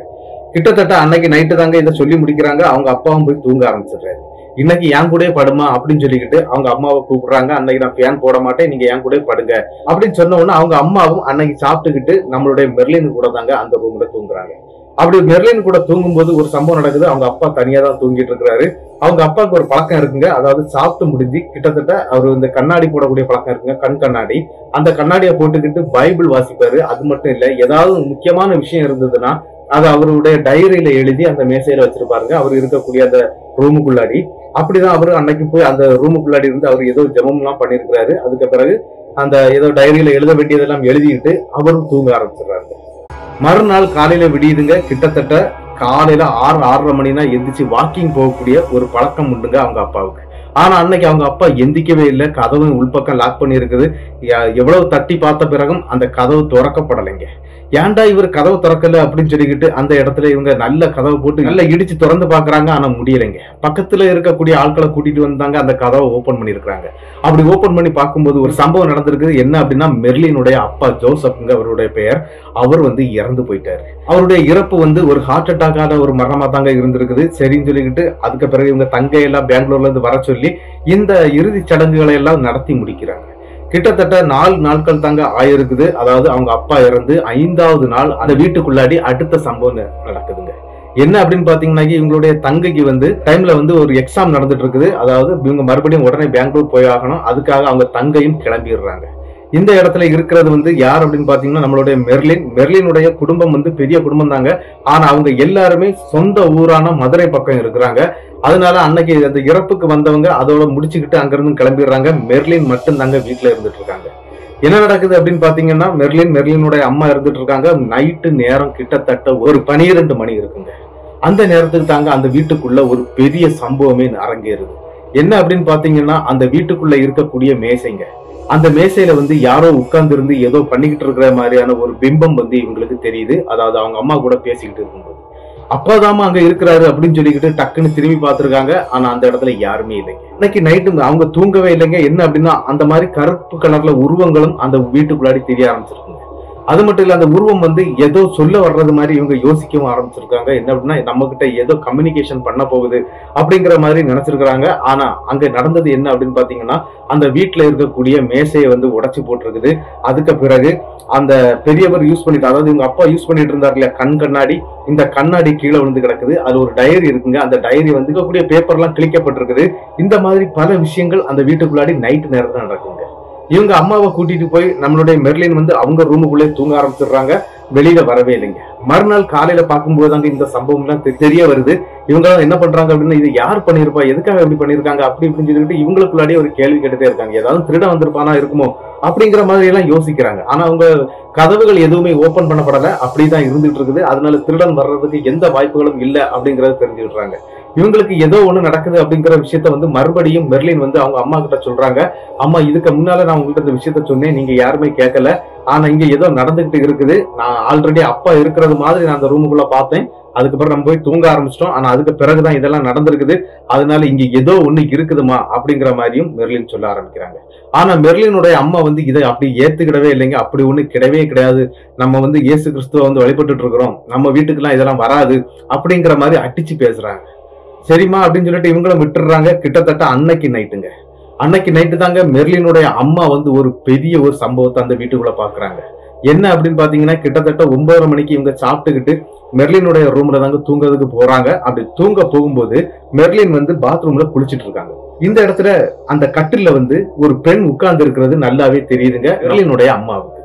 கிட்டத்தட்ட அன்னைக்கு நைட்டு தாங்க இதை சொல்லி முடிக்கிறாங்க. அவங்க அப்பாவும் போய் தூங்க ஆரம்பிச்சிடுறாரு. இன்னைக்கு என் கூட படுமா அப்படின்னு சொல்லிக்கிட்டு அவங்க அம்மாவை கூப்பிடுறாங்க. அன்னைக்கு நான் ஃபேன் போட மாட்டேன், நீங்க என் கூட படுங்க அப்படின்னு சொன்ன உடனே அவங்க அம்மாவும் அன்னைக்கு சாப்பிட்டுக்கிட்டு நம்மளுடைய மெர்லின் கூட தாங்க அந்த ரூம்ல தூங்குறாங்க. அப்படி மெர்லின் கூட தூங்கும்போது ஒரு சம்பவம் நடக்குது. அவங்க அப்பா தனியா தான் தூங்கிட்டு இருக்கிறாரு. அவங்க அப்பாவுக்கு ஒரு பழக்கம் இருக்குங்க. அதாவது சாப்பிட்டு முடிஞ்சு கிட்டத்தட்ட அவர் இந்த கண்ணாடி போடக்கூடிய பழக்கம் இருக்குங்க, கண் கண்ணாடி. அந்த கண்ணாடியை போட்டுக்கிட்டு பைபிள் வாசிப்பாரு. அது மட்டும் இல்ல, ஏதாவது முக்கியமான விஷயம் இருந்ததுன்னா அது அவருடைய டைரியில எழுதி அந்த மேசையில வச்சிருப்பாருங்க, அவர் இருக்கக்கூடிய அந்த ரூமுக்குள்ளாடி. அப்படிதான் அவரு அன்னைக்கு போய் அந்த ரூமுக்குள்ளாடி இருந்து அவர் ஏதோ ஜெபம் எல்லாம் பண்ணிருக்கிறாரு. அதுக்கு பிறகு அந்த ஏதோ டைரியில எழுத வேண்டியதெல்லாம் எழுதிட்டு அவரும் தூங்க ஆரம்பிச்சிடுறாரு. மறுநாள் காலையில விடியுதுங்க. கிட்டத்தட்ட காலையில 6-6:30 மணினா எந்திரிச்சு வாக்கிங் போகக்கூடிய ஒரு பழக்கம் உண்டுங்க அவங்க அப்பாவுக்கு. ஆனா அன்னைக்கு அவங்க அப்பா எந்திக்கவே இல்லை. கதவு உள்பக்கம் லாக் பண்ணி இருக்குது. எவ்வளவு தட்டி பார்த்த பிறகும் அந்த கதவு திறக்கப்படலைங்க. ஏன்டா இவர் கதவு திறக்கல அப்படின்னு சொல்லிக்கிட்டு அந்த இடத்துல இவங்க நல்ல கதவை போட்டு நல்லா இடிச்சு திறந்து பாக்குறாங்க. ஆனா முடியலைங்க. பக்கத்துல இருக்கக்கூடிய ஆட்களை கூட்டிட்டு வந்தாங்க, அந்த கதவை ஓபன் பண்ணிருக்காங்க. அப்படி ஓபன் பண்ணி பார்க்கும்போது ஒரு சம்பவம் நடந்திருக்கு. என்ன அப்படின்னா, மெர்லினுடைய அப்பா ஜோசப்ங்க அவருடைய பெயர். அவர் இறந்து போயிட்டாரு. அவருடைய இறப்பு ஒரு ஹார்ட் அட்டாக்கான ஒரு மரணமா தாங்க இருந்திருக்குது. சரின்னு சொல்லிக்கிட்டு அதுக்கு பிறகு இவங்க தங்கையெல்லாம் பெங்களூர்ல இருந்து வர சொல்லி இந்த இறுதி சடங்குகளை எல்லாம் நடத்தி முடிக்கிறாங்க. கிட்டத்தட்ட 4 நாட்கள் தாங்க ஆயிருக்குது. அதாவது அவங்க அப்பா இறந்து 5வது நாள் அந்த வீட்டுக்குள்ளாடி அடுத்த சம்பவம் நடக்குதுங்க. என்ன அப்படின்னு பாத்தீங்கன்னா, இவங்களுடைய தங்கைக்கு டைம்ல ஒரு எக்ஸாம் நடந்துட்டு இருக்குது. அதாவது இவங்க மறுபடியும் உடனே பெங்களூர் போய் ஆகணும். அதுக்காக அவங்க தங்கையும் கிளம்பிடுறாங்க. இந்த இடத்துல இருக்கிறது யார் அப்படின்னு பாத்தீங்கன்னா, நம்மளுடைய மெர்லினுடைய குடும்பம் பெரிய குடும்பம் தாங்க. ஆனா அவங்க எல்லாருமே சொந்த ஊரான மதுரை பக்கம் இருக்கிறாங்க. அதனால அன்னைக்கு அந்த இறப்புக்கு வந்தவங்க அதோட முடிச்சுக்கிட்டு அங்கிருந்து கிளம்பிடுறாங்க. மெர்லின் மட்டும் தாங்க வீட்டுல இருந்துட்டு இருக்காங்க. என்ன நடக்குது அப்படின்னு பாத்தீங்கன்னா, மெர்லினுடைய அம்மா இருந்துட்டு இருக்காங்க. நைட்டு நேரம் கிட்டத்தட்ட ஒரு 12 மணி இருக்குங்க. அந்த நேரத்துக்கு தாங்க அந்த வீட்டுக்குள்ள ஒரு பெரிய சம்பவமே அரங்கேறுது. என்ன அப்படின்னு பாத்தீங்கன்னா, அந்த வீட்டுக்குள்ள இருக்கக்கூடிய மேசைங்க, அந்த மேசையில யாரோ உட்கார்ந்து இருந்து ஏதோ பண்ணிக்கிட்டு இருக்கிற மாதிரியான ஒரு பிம்பம் இவங்களுக்கு தெரியுது. அதாவது அவங்க அம்மா கூட பேசிக்கிட்டு இருக்கும்போது அப்பாதாமா அங்க இருக்கிறாரு அப்படின்னு சொல்லிக்கிட்டு டக்குன்னு திரும்பி பார்த்திருக்காங்க. ஆனா அந்த இடத்துல யாருமே இல்லைங்க. இன்னைக்கு நைட்டு அவங்க தூங்கவே இல்லைங்க. என்ன அப்படின்னா, அந்த மாதிரி கருப்பு கலர்ல உருவங்களும் அந்த வீட்டுக்குள்ளாடி தெரிய ஆரம்பிச்சிருக்குங்க. அது மட்டும் இல்ல, அந்த உருவம் ஏதோ சொல்ல வர்றது மாதிரி இவங்க யோசிக்கவும் ஆரம்பிச்சிருக்காங்க. என்ன அப்படின்னா, நம்ம கிட்ட ஏதோ கம்யூனிகேஷன் பண்ண போகுது அப்படிங்கிற மாதிரி நினைச்சிருக்கிறாங்க. ஆனா அங்க நடந்தது என்ன அப்படின்னு பாத்தீங்கன்னா, அந்த வீட்டுல இருக்கக்கூடிய மேசையை உடைச்சு போட்டிருக்குது. அதுக்கு பிறகு அந்த பெரியவர் யூஸ் பண்ணிட்டு, அதாவது இவங்க அப்பா யூஸ் பண்ணிட்டு இருந்தாரு இல்லையா கண்ணாடி, இந்த கண்ணாடி கீழே விழுந்து கிடக்குது. அது ஒரு டைரி இருக்குங்க. அந்த டைரி இருக்கக்கூடிய பேப்பர் எல்லாம் கிழிக்கப்பட்டிருக்குது. இந்த மாதிரி பல விஷயங்கள் அந்த வீட்டுக்குள்ளாடி நைட்டு நேரத்துல நடக்குங்க. இவங்க அம்மாவை கூட்டிட்டு போய் நம்மளுடைய மெர்லின் அவங்க ரூமுக்குள்ளே தூங்க ஆரம்பிச்சிடுறாங்க. வெளியில வரவே இல்லைங்க. மறுநாள் காலையில பார்க்கும்போது தாங்க இந்த சம்பவம் எல்லாம் தெரிய வருது. இவங்க என்ன பண்றாங்க அப்படின்னா, இது யார் பண்ணிருப்பா, எதுக்காக எப்படி பண்ணிருக்காங்க அப்படி இப்படின்னு சொல்லிட்டு இவங்களுக்குள்ளாடியே ஒரு கேள்வி கேட்டுட்டே இருக்காங்க. ஏதாவது திருட வந்திருப்பானா இருக்குமோ அப்படிங்கிற மாதிரி எல்லாம் யோசிக்கிறாங்க. ஆனா அவங்க கதவுகள் எதுவுமே ஓபன் பண்ணப்படல, அப்படிதான் இருந்துட்டு இருக்குது. அதனால திருடன் வர்றதுக்கு எந்த வாய்ப்புகளும் இல்லை அப்படிங்கறத தெரிஞ்சுக்கிட்டாங்க. இவங்களுக்கு ஏதோ ஒண்ணு நடக்குது அப்படிங்கிற விஷயத்த மறுபடியும் மெர்லின் அவங்க அம்மா கிட்ட சொல்றாங்க. அம்மா, இதுக்கு முன்னால நான் உங்ககிட்ட இந்த விஷயத்த சொன்னேன், நீங்க யாருமே கேட்கல. ஆனா இங்க ஏதோ நடந்துகிட்டு இருக்குது. நான் ஆல்ரெடி அப்பா இருக்கிறது மாதிரி நான் அந்த ரூமுக்குள்ள பார்த்தேன். அதுக்கப்புறம் நம்ம போய் தூங்க ஆரம்பிச்சிட்டோம். ஆனா அதுக்கு பிறகுதான் இதெல்லாம் நடந்திருக்குது. அதனால இங்க ஏதோ ஒண்ணு இருக்குதுமா அப்படிங்கிற மாதிரியும் மெர்லின் சொல்ல ஆரம்பிக்கிறாங்க. ஆனா மெர்லினுடைய அம்மா இதை அப்படி ஏத்துக்கிடவே இல்லைங்க. அப்படி ஒண்ணு கிடையவே கிடையாது. நம்ம இயேசு கிறிஸ்துவ வழிபட்டுட்டு இருக்கிறோம், நம்ம வீட்டுக்கெல்லாம் இதெல்லாம் வராது அப்படிங்கிற மாதிரி அடிச்சு பேசுறாங்க. சரிம்மா அப்படின்னு சொல்லிட்டு இவங்களும் விட்டுறாங்க. கிட்டத்தட்ட அன்னைக்கு நைட்டு தாங்க மெர்லினுடைய அம்மா ஒரு பெரிய ஒரு சம்பவத்தை அந்த வீட்டுக்குள்ள பாக்குறாங்க. என்ன அப்படின்னு பாத்தீங்கன்னா, கிட்டத்தட்ட 9:30 மணிக்கு இவங்க சாப்பிட்டுக்கிட்டு மெர்லினுடைய ரூம்ல தாங்க தூங்குறதுக்கு போறாங்க. அப்படி தூங்க போகும்போது மெர்லின் பாத்ரூம்ல குளிச்சிட்டு இருக்காங்க. இந்த இடத்துல அந்த கட்டில்ல ஒரு பெண் உட்கார்ந்து இருக்கிறது நல்லாவே தெரியுதுங்க மெர்லினுடைய அம்மாவுக்கு.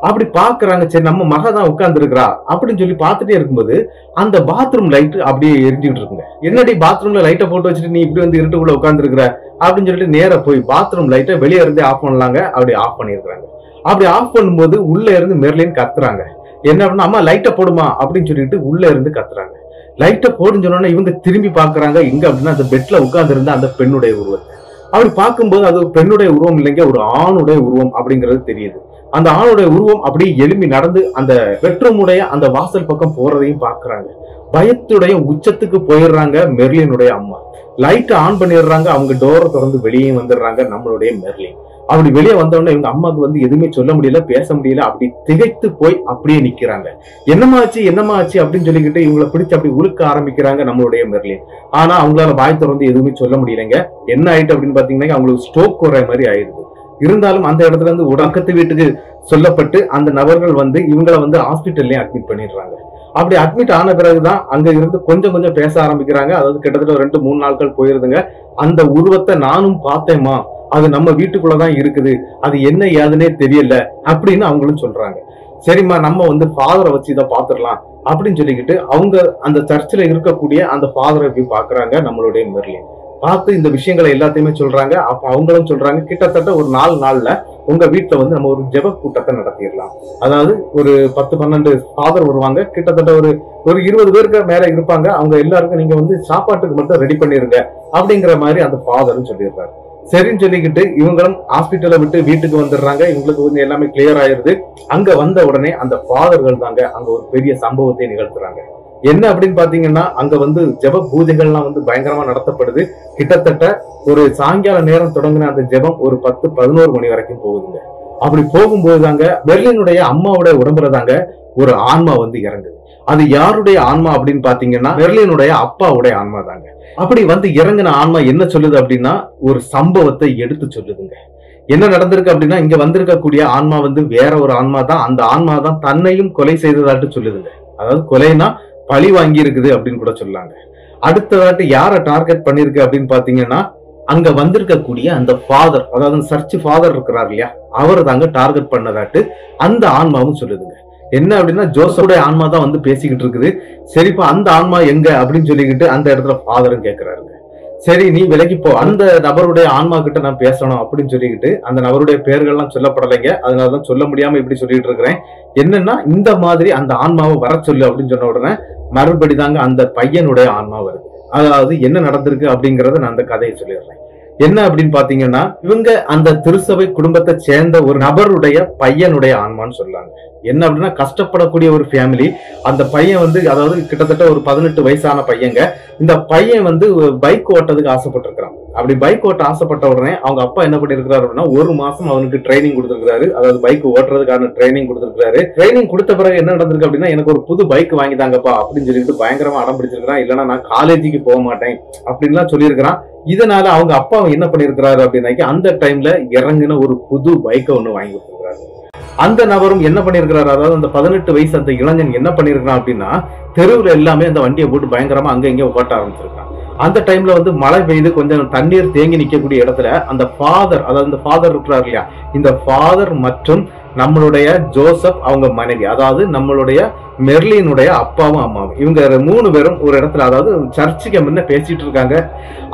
அப்படி பாக்குறாங்க. சரி, நம்ம மக தான் உட்கார்ந்து இருக்கிறா அப்படின்னு சொல்லி பாத்துட்டே இருக்கும்போது அந்த பாத்ரூம் லைட் அப்படியே எரிஞ்சுட்டு இருக்குங்க. என்னடி பாத்ரூம்ல லைட்டை போட்டு வச்சுட்டு நீ இப்படி இருட்டுக்குள்ள உட்கார்ந்து இருக்கிற அப்படின்னு சொல்லிட்டு நேர போய் பாத்ரூம் லைட்டை வெளியே இருந்து ஆஃப் பண்ணலாங்க. அப்படி ஆஃப் பண்ணிருக்காங்க. அப்படி ஆஃப் பண்ணும்போது உள்ள இருந்து மெர்லின் கத்துறாங்க. என்ன அப்படின்னா, அம்மா லைட்டை போடுமா அப்படின்னு சொல்லிட்டு உள்ள இருந்து கத்துறாங்க. லைட்டை போடுன்னு சொன்னோன்னா இவங்க திரும்பி பாக்குறாங்க. எங்க அப்படின்னா, அந்த பெட்ல உட்கார்ந்து இருந்த அந்த பெண்ணுடைய உருவத்தை. அப்படி பார்க்கும்போது அது பெண்ணுடைய உருவம் இல்லைங்க, ஒரு ஆணுடைய உருவம் அப்படிங்கிறது தெரியுது. அந்த ஆணுடைய உருவம் அப்படியே எழும்பி நடந்து அந்த பெட்ரூமுடைய அந்த வாசல் பக்கம் போறதையும் பாக்குறாங்க. பயத்துடைய உச்சத்துக்கு போயிடுறாங்க மெர்லினுடைய அம்மா. லைட் ஆன் பண்ணிடுறாங்க. அவங்க டோரை திறந்து வெளியே வந்துடுறாங்க நம்மளுடைய மெர்லின். அப்படி வெளியே வந்தோடனே இவங்க அம்மாவுக்கு எதுவுமே சொல்ல முடியல, பேச முடியல. அப்படி திகைத்து போய் அப்படியே நிக்கிறாங்க. என்னமாச்சு அப்படின்னு சொல்லிக்கிட்டு இவங்களை பிடிச்சு அப்படி உழுக்க ஆரம்பிக்கிறாங்க நம்மளுடைய மெர்லின். ஆனா அவங்களால வாய் திறந்து எதுவுமே சொல்ல முடியலைங்க. என்ன ஆயிட்டு அப்படின்னு பாத்தீங்கன்னா, அவங்களுக்கு ஸ்ட்ரோக் வர மாதிரி ஆயிடுது. இருந்தாலும் அந்த இடத்துல இருந்து பக்கத்து வீட்டுக்கு சொல்லப்பட்டு அந்த நபர்கள் இவங்களை ஹாஸ்பிட்டல்லையும் அட்மிட் பண்ணிடுறாங்க. அப்படி அட்மிட் ஆன பிறகுதான் அங்க இருந்து கொஞ்சம் கொஞ்சம் பேச ஆரம்பிக்கிறாங்க. அதாவது கிட்டத்தட்ட 2-3 நாட்கள் போயிருதுங்க. அந்த உருவத்தை நானும் பார்த்தேம்மா, அது நம்ம வீட்டுக்குள்ளதான் இருக்குது, அது என்ன ஏதுன்னே தெரியல அப்படின்னு அவங்களும் சொல்றாங்க. சரிம்மா, நம்ம ஃபாதரை வச்சு இதை பாத்துடலாம் அப்படின்னு சொல்லிக்கிட்டு அவங்க அந்த சர்ச்சில் இருக்கக்கூடிய அந்த ஃபாதரை போய் பாக்குறாங்க நம்மளுடைய மெர்லின். பார்த்து இந்த விஷயங்களை எல்லாத்தையுமே சொல்றாங்க. அப்ப அவங்களும் சொல்றாங்க, கிட்டத்தட்ட ஒரு 4 நாள்ல உங்க வீட்டுல நம்ம ஒரு ஜெப கூட்டத்தை நடத்திடலாம். அதாவது ஒரு 10-12 ஃபாதர் வருவாங்க. கிட்டத்தட்ட ஒரு 20 பேருக்கு மேல இருப்பாங்க. அவங்க எல்லாருக்கும் நீங்க சாப்பாட்டுக்கு மட்டும் ரெடி பண்ணிருங்க அப்படிங்கிற மாதிரி அந்த ஃபாதர்னு சொல்லிடுறாரு. சரின்னு சொல்லிக்கிட்டு இவங்களும் ஹாஸ்பிட்டலை விட்டு வீட்டுக்கு வந்துடுறாங்க. இவங்களுக்கு கொஞ்சம் எல்லாமே கிளியர் ஆயிருது. அங்க வந்த உடனே அந்த ஃபாதர்கள் தாங்க அங்க ஒரு பெரிய சம்பவத்தை நிகழ்த்துறாங்க. என்ன அப்படின்னு பாத்தீங்கன்னா, அங்க வந்து ஜெப பூஜைகள்லாம் வந்து பயங்கரமா நடத்தப்படுது. கிட்டத்தட்ட ஒரு சாயங்கால நேரம் தொடங்கின அந்த ஜெபம் ஒரு 10-11 மணி வரைக்கும் போகுதுங்க. அப்படி போகும்போது தாங்க பெர்லினுடைய அம்மாவுடைய உடம்புல தாங்க ஒரு ஆன்மா வந்து இறங்குது. அது யாருடைய ஆன்மா அப்படின்னு பாத்தீங்கன்னா, பெர்லினுடைய அப்பாவுடைய ஆன்மா தாங்க. அப்படி வந்து இறங்கின ஆன்மா என்ன சொல்லுது அப்படின்னா, ஒரு சம்பவத்தை எடுத்து சொல்லுதுங்க. என்ன நடந்திருக்கு அப்படின்னா, இங்க வந்திருக்கக்கூடிய ஆன்மா வந்து வேற ஒரு ஆன்மா தான். அந்த ஆன்மா தான் தன்னையும் கொலை செய்ததாட்டு சொல்லுதுங்க. அதாவது கொலைனா பழி வாங்கி இருக்குது அப்படின்னு கூட சொல்லாங்க. அடுத்ததாட்டு யாரை டார்கெட் பண்ணிருக்கு அப்படின்னு பாத்தீங்கன்னா, அங்க வந்திருக்கக்கூடிய அந்த ஃபாதர், அதாவது சர்ச் ஃபாதர் இருக்கிறார் இல்லையா, அவர் தாங்க டார்கெட் பண்ணதாட்டு அந்த ஆன்மாவும் சொல்லுதுங்க. என்ன அப்படின்னா, ஜோசப்புடைய ஆன்மா தான் வந்து பேசிக்கிட்டு இருக்குது. சரிப்பா அந்த ஆன்மா எங்க அப்படின்னு சொல்லிக்கிட்டு அந்த இடத்துல ஃபாதரும் கேட்கிறாருங்க. சரி நீ விலகி போ, அந்த நபருடைய ஆன்மா கிட்ட நான் பேசணும் அப்படின்னு சொல்லிக்கிட்டு அந்த நபருடைய பெயர்கள்லாம் சொல்லப்படலைங்க. அதனாலதான் சொல்ல முடியாம இப்படி சொல்லிட்டு இருக்கிறேன். என்னன்னா, இந்த மாதிரி அந்த ஆன்மாவை வர சொல்லு அப்படின்னு சொன்ன உடனே மறுபடிதாங்க அந்த பையனுடைய ஆன்மா வருது. அதாவது என்ன நடந்திருக்கு அப்படிங்கறத நான் அந்த கதையை சொல்லிடுறேன். என்ன அப்படின்னு பாத்தீங்கன்னா, இவங்க அந்த திருச்சபை குடும்பத்தை சேர்ந்த ஒரு நபருடைய பையனுடைய ஆன்மான்னு சொல்லாங்க. என்ன அப்படின்னா, கஷ்டப்படக்கூடிய ஒரு ஃபேமிலி. அந்த பையன் வந்து அதாவது கிட்டத்தட்ட ஒரு 18 வயசான பையங்க. இந்த பையன் வந்து பைக் ஓட்டதுக்கு ஆசைப்பட்டிருக்கிறான். அப்படி பைக் ஓட்ட ஆசைப்பட்ட உடனே அவங்க அப்பா என்ன பண்ணிருக்காரு அப்படின்னா, 1 மாசம் அவனுக்கு ட்ரைனிங் கொடுத்திருக்காரு. அதாவது பைக் ஓட்டுறதுக்கான ட்ரைனிங் கொடுத்திருக்காரு. ட்ரைனிங் கொடுத்த பிறகு என்ன நடந்திருக்கு அப்படின்னா, எனக்கு ஒரு புது பைக் வாங்கி தாங்கப்பா அப்படின்னு சொல்லிட்டு பயங்கரமா அடம் பிடிச்சிருக்கான். இல்லைன்னா நான் காலேஜுக்கு போக மாட்டேன் அப்படின்லாம் சொல்லியிருக்கிறான். இதனால அவங்க அப்பா என்ன பண்ணிருக்கிறாரு அப்படின்னாக்கி, அந்த டைம்ல இறங்கின ஒரு புது பைக்கை ஒண்ணு வாங்கி கொடுத்துருக்காரு. அந்த நபரும் என்ன பண்ணிருக்கிறாரு, அதாவது அந்த 18 வயசு அந்த இளைஞன் என்ன பண்ணிருக்கான் அப்படின்னா, தெருவுல எல்லாமே அந்த வண்டியை போட்டு பயங்கரமா அங்க இங்க ஓட்ட ஆரம்பிச்சிருக்கான். அந்த டைம்ல வந்து மழை பெய்து கொஞ்சம் தண்ணீர் தேங்கி நிக்கக்கூடிய இடத்துல அந்த ஃபாதர், அதாவது இந்த ஃபாதர் இருக்கிறார் இல்லையா, இந்த ஃபாதர் மற்றும் நம்மளுடைய ஜோசப் அவங்க மனைவி, அதாவது நம்மளுடைய மெர்லினுடைய அப்பாவும் அம்மாவும், இவங்க 3 பேரும் ஒரு இடத்துல, அதாவது சர்ச்சுக்கு முன்ன பேசிட்டு இருக்காங்க.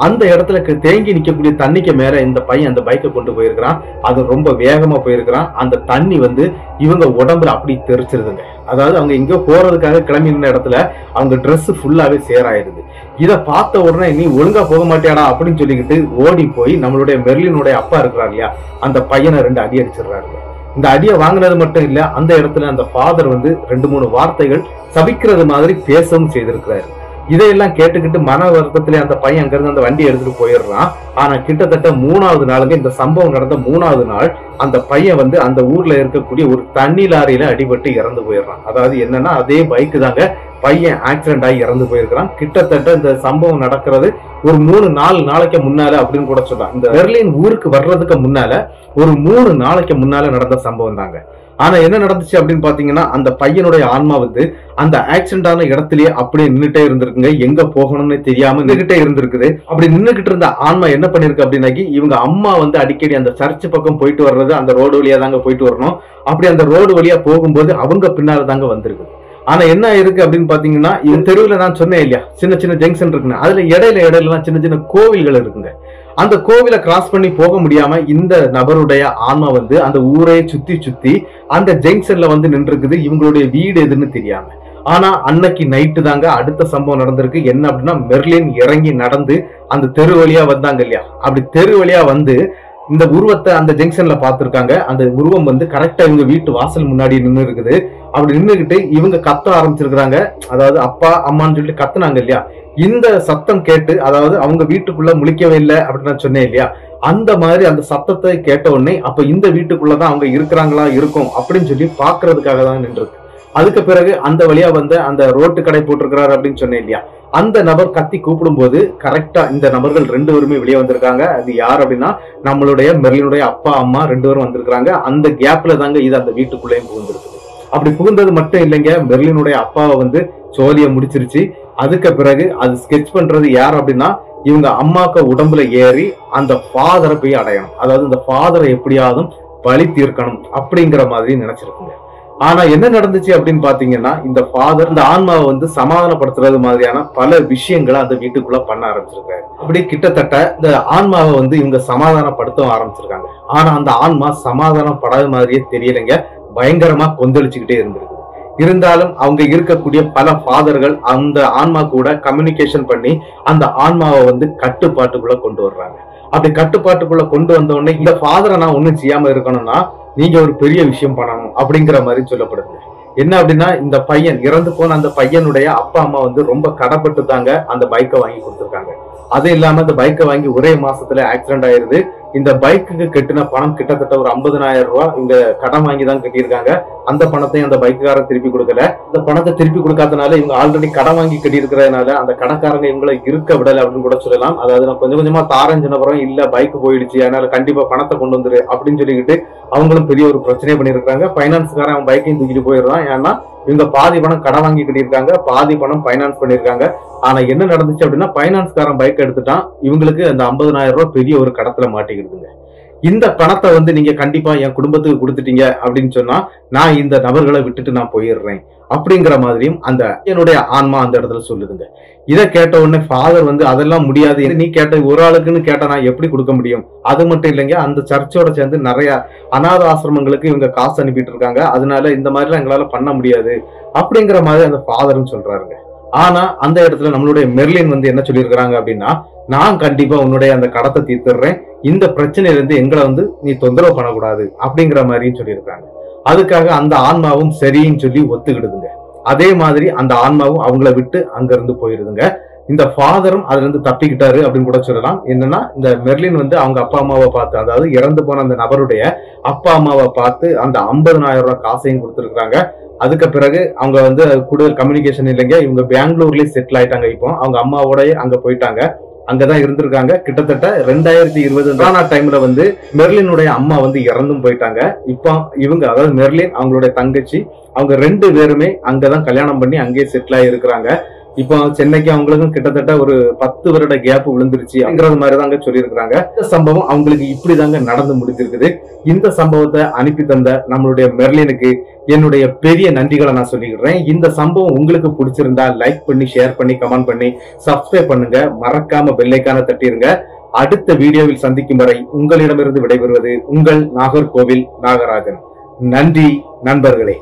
அந்த இடத்துல தேங்கி நிக்கக்கூடிய தண்ணிக்கு மேல இந்த பையன் அந்த பைக்கை கொண்டு போயிருக்கிறான். அது ரொம்ப வேகமா போயிருக்கிறான். அந்த தண்ணி வந்து இவங்க உடம்புல அப்படி தெரிச்சிருதுங்க. அதாவது அவங்க எங்கேயோ போறதுக்காக கிளம்பி நின்ற இடத்துல அவங்க ட்ரெஸ் ஃபுல்லாவே சேராயிருது. இதை பார்த்த உடனே நீ ஒழுங்கா போக மாட்டியாடா அப்படின்னு சொல்லிக்கிட்டு ஓடி போய் நம்மளுடைய மெர்லினுடைய அப்பா இருக்கிறார் இல்லையா, அந்த பையனை 2 அடி அடிச்சிடுறாரு. இந்த அடியை வாங்கினது மட்டும் இல்ல, அந்த இடத்துல அந்த ஃபாதர் வந்து 2-3 வார்த்தைகள் சபிக்கிறது மாதிரி பேசவும் செய்திருக்கிறாரு. இதையெல்லாம் கேட்டுக்கிட்டு மன வருத்தத்திலே அந்த பையன் அங்கிருந்து அந்த வண்டியை எடுத்துட்டு போயிடுறான். ஆனா கிட்டத்தட்ட 3வது நாளுங்க, இந்த சம்பவம் நடந்த 3வது நாள் அந்த பையன் வந்து அந்த ஊர்ல இருக்கக்கூடிய ஒரு தண்ணி லாரியில அடிபட்டு இறந்து போயிடுறான். அதாவது என்னன்னா, அதே பைக்கு தாங்க பையன் ஆக்சிடென்ட் ஆகி இறந்து போயிருக்கிறான். கிட்டத்தட்ட இந்த சம்பவம் நடக்கிறது ஒரு 3-4 நாளைக்கு முன்னால அப்படின்னு கூட சொல்லலாம். இந்த பெர்லின் ஊருக்கு வர்றதுக்கு முன்னால ஒரு 3 நாளைக்கு முன்னால நடந்த சம்பவம் தாங்க. ஆனா என்ன நடந்துச்சு அப்படின்னு பாத்தீங்கன்னா, அந்த பையனுடைய ஆன்மா வந்து அந்த ஆக்சிடென்ட் ஆன இடத்துலயே அப்படியே நின்னுட்டே இருந்திருக்குங்க. எங்க போகணும்னு தெரியாம நின்னுகிட்டே இருந்திருக்குது. அப்படி நின்னுகிட்டு இருந்த ஆன்மா என்ன பண்ணிருக்கு அப்படின்னாக்கி, இவங்க அம்மா வந்து அடிக்கடி அந்த சர்ச் பக்கம் போயிட்டு வர்றது, அந்த ரோடு வழியா தாங்க போயிட்டு வரணும். அப்படி அந்த ரோடு வழியா போகும்போது அவங்க பின்னால தாங்க வந்திருக்கு. ஆனா என்ன இருக்கு அப்படின்னு பாத்தீங்கன்னா, இந்த தெருவுல நான் சொன்னேன் இல்லையா, சின்ன சின்ன ஜங்ஷன் இருக்குங்க. அதுல இடையில சின்ன சின்ன கோவில்கள் இருக்குங்க. அந்த கோவிலை கிராஸ் பண்ணி போக முடியாம இந்த நபருடைய ஆன்மா வந்து அந்த ஊரை சுத்தி அந்த ஜங்ஷன்ல வந்து நின்று இருக்குது. இவங்களுடைய வீடு எதுன்னு தெரியாம. ஆனா அன்னைக்கு நைட்டு தாங்க அடுத்த சம்பவம் நடந்திருக்கு. என்ன அப்படின்னா, மெர்லின் இறங்கி நடந்து அந்த தெரு வழியா வந்தாங்க இல்லையா, அப்படி தெரு வழியா வந்து இந்த உருவத்தை அந்த ஜங்ஷன்ல பாத்துருக்காங்க. அந்த உருவம் வந்து கரெக்டா இவங்க வீட்டு வாசல் முன்னாடி நின்று இருக்குது. அப்படி நின்றுகிட்டு இவங்க கத்த ஆரம்பிச்சிருக்கிறாங்க. அதாவது அப்பா அம்மான்னு சொல்லிட்டு கத்துனாங்க இல்லையா, இந்த சத்தம் கேட்டு, அதாவது அவங்க வீட்டுக்குள்ள முழிக்கவே இல்லை அப்படின்னு நான் சொன்னேன் இல்லையா, அந்த மாதிரி அந்த சத்தத்தை கேட்ட உடனே அப்ப இந்த வீட்டுக்குள்ளதான் அவங்க இருக்கிறாங்களா இருக்கும் அப்படின்னு சொல்லி பாக்குறதுக்காக தான் நின்றுருக்கு. அதுக்கு பிறகு அந்த வழியா வந்து அந்த ரோட்டு கடை போட்டிருக்கிறாரு அப்படின்னு சொன்னேன் இல்லையா, அந்த நபர் கத்தி கூப்பிடும் போது கரெக்டா இந்த நபர்கள் 2 பேருமே வெளியே வந்திருக்காங்க. அது யார் அப்படின்னா, நம்மளுடைய மெர்லினுடைய அப்பா அம்மா 2 பேரும் வந்திருக்காங்க. அந்த கேப்ல தாங்க இது அந்த வீட்டுக்குள்ளேயும் புகுந்திருக்குது. அப்படி புகுந்தது மட்டும் இல்லைங்க, மெர்லினுடைய அப்பாவை வந்து சோழிய முடிச்சிருச்சு. அதுக்கு பிறகு அது ஸ்கெட்ச் பண்றது யார் அப்படின்னா, இவங்க அம்மாக்கு உடம்புல ஏறி அந்த ஃபாதரை போய் அடையணும். அதாவது இந்த ஃபாதரை எப்படியாவது பழி தீர்க்கணும் அப்படிங்கிற மாதிரி நினைச்சிருக்குங்க. ஆனா என்ன நடந்துச்சு அப்படின்னு பாத்தீங்கன்னா, இந்த ஃபாதர் இந்த ஆன்மாவை வந்து சமாதானப்படுத்துறது மாதிரியான பல விஷயங்களை அந்த வீட்டுக்குள்ள பண்ண ஆரம்பிச்சிருக்காரு. அப்படி கிட்டத்தட்ட இந்த ஆன்மாவை வந்து இவங்க சமாதானப்படுத்த ஆரம்பிச்சிருக்காங்க. ஆனா அந்த ஆன்மா சமாதானம் படாத மாதிரியே தெரியலைங்க. பயங்கரமா கொந்தளிச்சுக்கிட்டே இருந்திருக்கு. இருந்தாலும் அவங்க இருக்கக்கூடிய பல ஃபாதர்கள் அந்த ஆன்மா கூட கம்யூனிகேஷன் பண்ணி அந்த ஆன்மாவை வந்து கட்டுப்பாட்டுக்குள்ள கொண்டு வர்றாங்க. அப்படி கட்டுப்பாட்டுக்குள்ள கொண்டு வந்த உடனே இந்த ஃபாதரை நான் ஒண்ணும் செய்யாம இருக்கணும்னா நீங்க ஒரு பெரிய விஷயம் பண்ணணும் அப்படிங்கிற மாதிரி சொல்லப்படுது. என்ன அப்படின்னா, இந்த பையன் இறந்து போன அந்த பையனுடைய அப்பா அம்மா வந்து ரொம்ப கடப்பட்டு தாங்க அந்த பைக்கை வாங்கி கொடுத்துருக்காங்க. அது இல்லாம அந்த பைக்கை வாங்கி ஒரே மாசத்துல ஆக்சிடென்ட் ஆயிருது. இந்த பைக்குக்கு கட்டின பணம் கிட்டத்தட்ட ஒரு 50,000 ரூபாய் இந்த கடன் வாங்கி தான் கட்டியிருக்காங்க. அந்த பணத்தையும் அந்த பைக்குக்காரன் திருப்பி கொடுக்கல. அந்த பணத்தை திருப்பி கொடுக்காதனால இவங்க ஆல்ரெடி கடன் வாங்கி கட்டி இருக்கிறதுனால அந்த கடைக்காரங்க இவங்களை இருக்க விடல அப்படின்னு கூட சொல்லலாம். அதாவது நான் கொஞ்சம் கொஞ்சமா தாரன் சொன்னப்புறம் இல்ல பைக் போயிடுச்சு, அதனால கண்டிப்பா பணத்தை கொண்டு வந்துரு அப்படின்னு சொல்லிக்கிட்டு அவங்களும் பெரிய ஒரு பிரச்சனை பண்ணிருக்காங்க. பைனான்ஸ்காரன் அவன் பைக்கையும் தூக்கிட்டு போயிடுறான். ஏன்னா இவங்க பாதி பணம் கடன் வாங்கி கட்டியிருக்காங்க, பாதி பணம் பைனான்ஸ் பண்ணிருக்காங்க. ஆனா என்ன நடந்துச்சு அப்படின்னா, பைனான்ஸ்காரன் பைக் எடுத்துட்டான். இவங்களுக்கு அந்த 50,000 ரூபாய் பெரிய ஒரு கடத்துல மாட்டிக்கிடுதுங்க. இந்த பணத்தை வந்து நீங்க கண்டிப்பா என் குடும்பத்துக்கு கொடுத்துட்டீங்க அப்படின்னு சொன்னா நான் இந்த நபர்களை விட்டுட்டு நான் போயிடுறேன் அப்படிங்கிற மாதிரியும் அந்த என்னுடைய ஆன்மா அந்த இடத்துல சொல்லுதுங்க. இதை கேட்ட உடனே ஃபாதர் வந்து அதெல்லாம் முடியாது, நீ கேட்ட ஒரு ஆளுக்குன்னு கேட்டா நான் எப்படி கொடுக்க முடியும்? அது மட்டும் இல்லைங்க, அந்த சர்ச்சோட சேர்ந்து நிறைய அநாத ஆசிரமங்களுக்கு இவங்க காசு அனுப்பிட்டு இருக்காங்க, அதனால இந்த மாதிரிலாம் எங்களால பண்ண முடியாது அப்படிங்கிற மாதிரி அந்த ஃபாதர்னு சொல்றாருங்க. ஆனா அந்த இடத்துல நம்மளுடைய மெர்லின் வந்து என்ன சொல்லியிருக்கிறாங்க அப்படின்னா, நான் கண்டிப்பா உன்னுடைய அந்த கடத்தை தீர்த்துடுறேன், இந்த பிரச்சனையில இருந்து எங்களை வந்து நீ தொந்தரவு பண்ணக்கூடாது அப்படிங்கிற மாதிரியும் சொல்லியிருக்காங்க. அதுக்காக அந்த ஆன்மாவும் சரின்னு சொல்லி ஒத்துக்கிடுதுங்க. அதே மாதிரி அந்த ஆன்மாவும் அவங்கள விட்டு அங்க இருந்து போயிருதுங்க. இந்த ஃபாதரும் அதுல இருந்து தப்பிக்கிட்டாரு அப்படின்னு கூட சொல்லலாம். என்னன்னா, இந்த மெர்லின் வந்து அவங்க அப்பா அம்மாவை பார்த்து, அதாவது இறந்து போன அந்த நபருடைய அப்பா அம்மாவை பார்த்து அந்த 50,000 ரூபாய் காசையும் கொடுத்துருக்காங்க. அதுக்கு பிறகு அவங்க வந்து கூடுதல் கம்யூனிகேஷன் இல்லைங்க, இவங்க பெங்களூர்லயே செட்டில் ஆயிட்டாங்க. இப்போ அவங்க அம்மாவோடய அங்க போயிட்டாங்க, அங்கதான் இருந்திருக்காங்க. கிட்டத்தட்ட 2020 கொரோனா டைம்ல வந்து மெர்லினுடைய அம்மா வந்து இறந்தும் போயிட்டாங்க. இப்போ இவங்க, அதாவது மெர்லின் அவங்களுடைய தங்கச்சி, அவங்க 2 பேருமே அங்கதான் கல்யாணம் பண்ணி அங்கேயே செட்டில் ஆகி இருக்கிறாங்க. இப்போ சென்னைக்கு அவங்களுக்கும் கிட்டத்தட்ட ஒரு 10 வருட கேப் விழுந்துருச்சு அப்படிங்கிறது மாதிரி தாங்க சொல்லியிருக்கிறாங்க. இந்த சம்பவம் அவங்களுக்கு இப்படிதாங்க நடந்து முடிஞ்சிருக்குது. இந்த சம்பவத்தை அனுப்பி தந்த நம்மளுடைய மெர்லினுக்கு என்னுடைய பெரிய நன்றிகளை நான் சொல்லிக்கிறேன். இந்த சம்பவம் உங்களுக்கு பிடிச்சிருந்தா லைக் பண்ணி, ஷேர் பண்ணி, கமெண்ட் பண்ணி, சப்ஸ்கிரைப் பண்ணுங்க. மறக்காம பெல் ஐகானை தட்டிருங்க. அடுத்த வீடியோவில் சந்திக்கும் வரை உங்களிடமிருந்து விடைபெறுவது உங்கள் நாகர்கோவில் நாகராஜன். நன்றி நண்பர்களே.